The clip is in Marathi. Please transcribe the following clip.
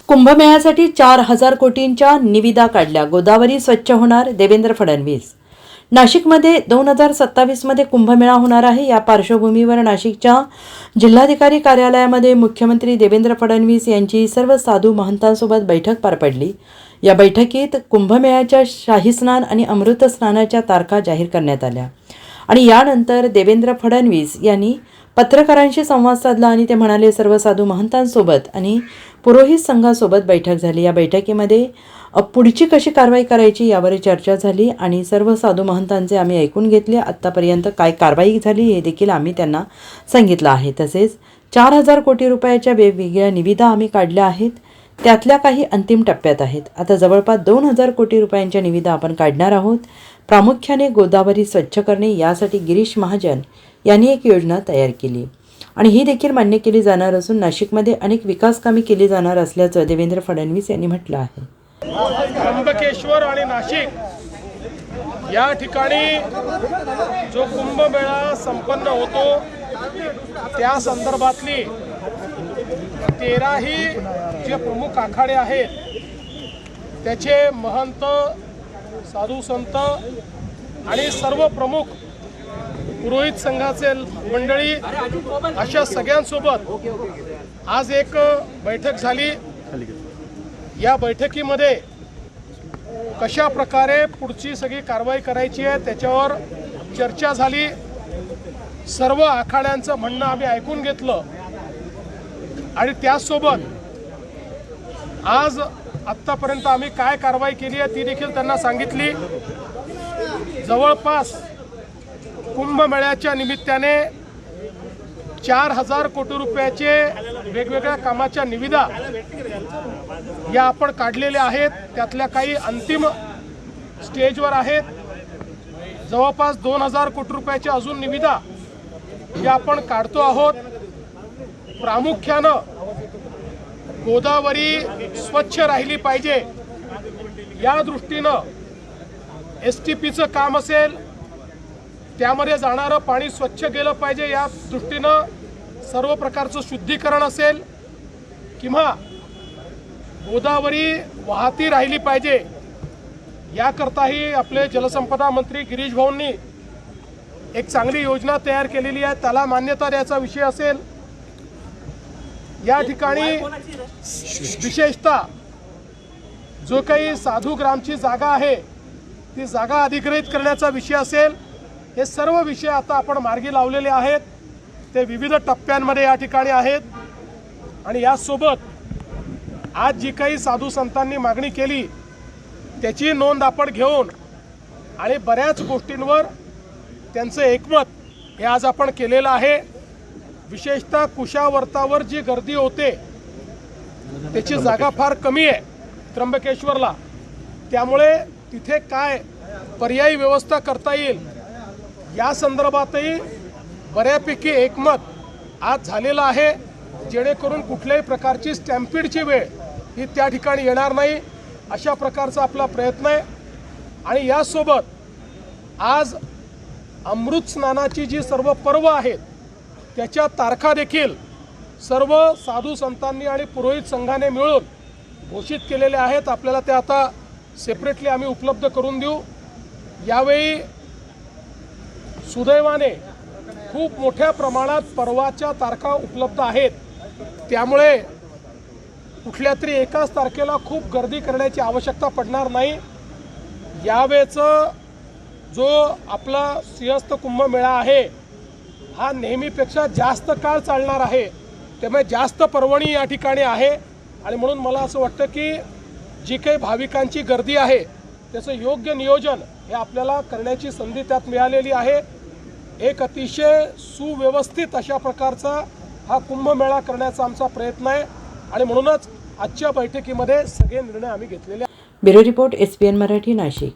कुंभमेळ्यासाठी 4,000 कोटींच्या निविदा काढल्या. गोदावरी स्वच्छ होणार, देवेंद्र फडणवीस. नाशिकमध्ये 2027 मध्ये कुंभमेळा होणार आहे. या पार्श्वभूमीवर नाशिकच्या जिल्हाधिकारी कार्यालयामध्ये मुख्यमंत्री देवेंद्र फडणवीस यांची सर्व साधू महंतांसोबत बैठक पार पडली. या बैठकीत कुंभमेळ्याच्या शाही स्नान आणि अमृत स्नानाच्या तारखा जाहीर करण्यात आल्या आणि यानंतर देवेंद्र फडणवीस यांनी पत्रकारांशी संवाद साधला आणि ते म्हणाले, सर्व साधू महंतांसोबत आणि पुरोहित संघासोबत बैठक झाली. या बैठकीमध्ये पुढची कशी कारवाई करायची यावर चर्चा झाली आणि सर्व साधू महंतांचे आम्ही ऐकून घेतले. आत्तापर्यंत काय कारवाई झाली हे देखील आम्ही त्यांना सांगितलं आहे. तसेच 4,000 कोटी रुपयाच्या वेगवेगळ्या निविदा आम्ही काढल्या आहेत. त्यातल्या काही अंतिम टप्प्यात आहेत. आता जवळपास 2,000 कोटी रुपयांच्या निविदा आपण काढणार आहोत. प्रामुख्याने गोदावरी स्वच्छ करणे यासाठी गिरीश महाजन यांनी एक योजना तयार केली आणि ही देखील मान्य केली जाणार असून नाशिकमध्ये अनेक विकास कामे केली जाणार असल्याचं देवेंद्र फडणवीस यांनी म्हटलं आहे. त्र्यंबकेश्वर आणि नाशिक या ठिकाणी जो कुंभमेळा संपन्न होतो त्या संदर्भातली 13ही जे प्रमुख आखाडे आहेत त्याचे महंत, साधू संत आणि सर्व प्रमुख पुरोहित संघाचे मंडळी अशा सगळ्यांसोबत आज एक बैठक झाली. या बैठकीमध्ये कशा प्रकारे पुढची सगळी कारवाई करायची आहे त्याच्यावर चर्चा झाली. सर्व आखाड्यांचं म्हणणं आम्ही ऐकून घेतलं आणि त्याचसोबत आज आत्तापर्यंत आम्ही काय कारवाई केली आहे ती देखील त्यांना सांगितली. जवळपास कुंभमेळ्याच्या निमित्ताने 4,000 कोटी रुपयाचे वेगवेगळ्या कामाच्या निविदा या आपण काढलेल्या आहेत. त्यातल्या काही अंतिम स्टेजवर आहेत. जवळपास 2,000 कोटी रुपयाच्या अजून निविदा या आपण काढतो आहोत. प्रामुख्यानं गोदावरी स्वच्छ राहिली पाहिजे या दृष्टीनं STPचं काम असेल, त्यामध्ये जाणारं पाणी स्वच्छ गेलं पाहिजे या दृष्टीनं सर्व प्रकारचं शुद्धीकरण असेल किंवा गोदावरी वाहती राहिली पाहिजे याकरताही आपले जलसंपदा मंत्री गिरीश भाऊंनी एक चांगली योजना तयार केलेली आहे. त्याला मान्यता द्यायचा विषय असेल. या ठिकाणी विशेषतः जो काही साधू ग्रामची जागा आहे ती जागा अधिग्रहित करण्याचा विषय असेल, हे सर्व विषय आता आपण मार्गी लावलेले आहेत. ते विविध टप्प्यांमध्ये या ठिकाणी आहेत आणि यासोबत आज जी काही साधू संतांनी मागणी केली त्याची नोंद आपण घेऊन आणि बऱ्याच गोष्टींवर त्यांचं एकमत हे आज आपण केलेलं आहे. विशेषतः कुशावर्तावर जी गर्दी होते त्याची जागा फार कमी आहे त्र्यंबकेश्वरला, त्यामुळे तिथे काय पर्यायी व्यवस्था करता येईल या संदर्भातही बऱ्यापैकी एकमत आज झालेलं आहे, जेणेकरून कुठल्याही प्रकारची स्टॅम्पिडची वेळ ही त्या ठिकाणी येणार नाही अशा प्रकारचा आपला प्रयत्न आहे. आणि यासोबत आज अमृत स्नानाची जी सर्व पर्व आहेत त्याच्या तारखा देखील सर्व साधू संतांनी आणि पुरोहित संघाने मिळून घोषित केलेल्या आहेत. आपल्याला ते आता सेपरेटली आम्ही उपलब्ध करून देऊ. यावेळी सुदैवाने खूप मोठ्या प्रमाणात पर्वाच्या तारखा उपलब्ध आहेत, त्यामुळे कुठल्या तरी एकाच तारखेला खूप गर्दी करण्याची आवश्यकता पडणार नाही. यावेळेचं जो आपला सिंहस्थ कुंभमेळा आहे हा नेहमीपेक्षा जास्त काळ चालणार आहे, त्यामुळे जास्त पर्वणी या ठिकाणी आहे आणि म्हणून मला असं वाटतं की जी काही भाविकांची गर्दी आहे त्याचं योग्य नियोजन हे आपल्याला करण्याची संधी त्यात मिळालेली आहे. एक अतिशय सुव्यवस्थित अशा प्रकारचा हा कुंभमेळा करण्याचा आमचा प्रयत्न आहे आणि म्हणूनच आजच्या बैठकीमध्ये सगळे निर्णय आम्ही घेतलेले आहेत. Bureau report SPN Marathi, Nashik.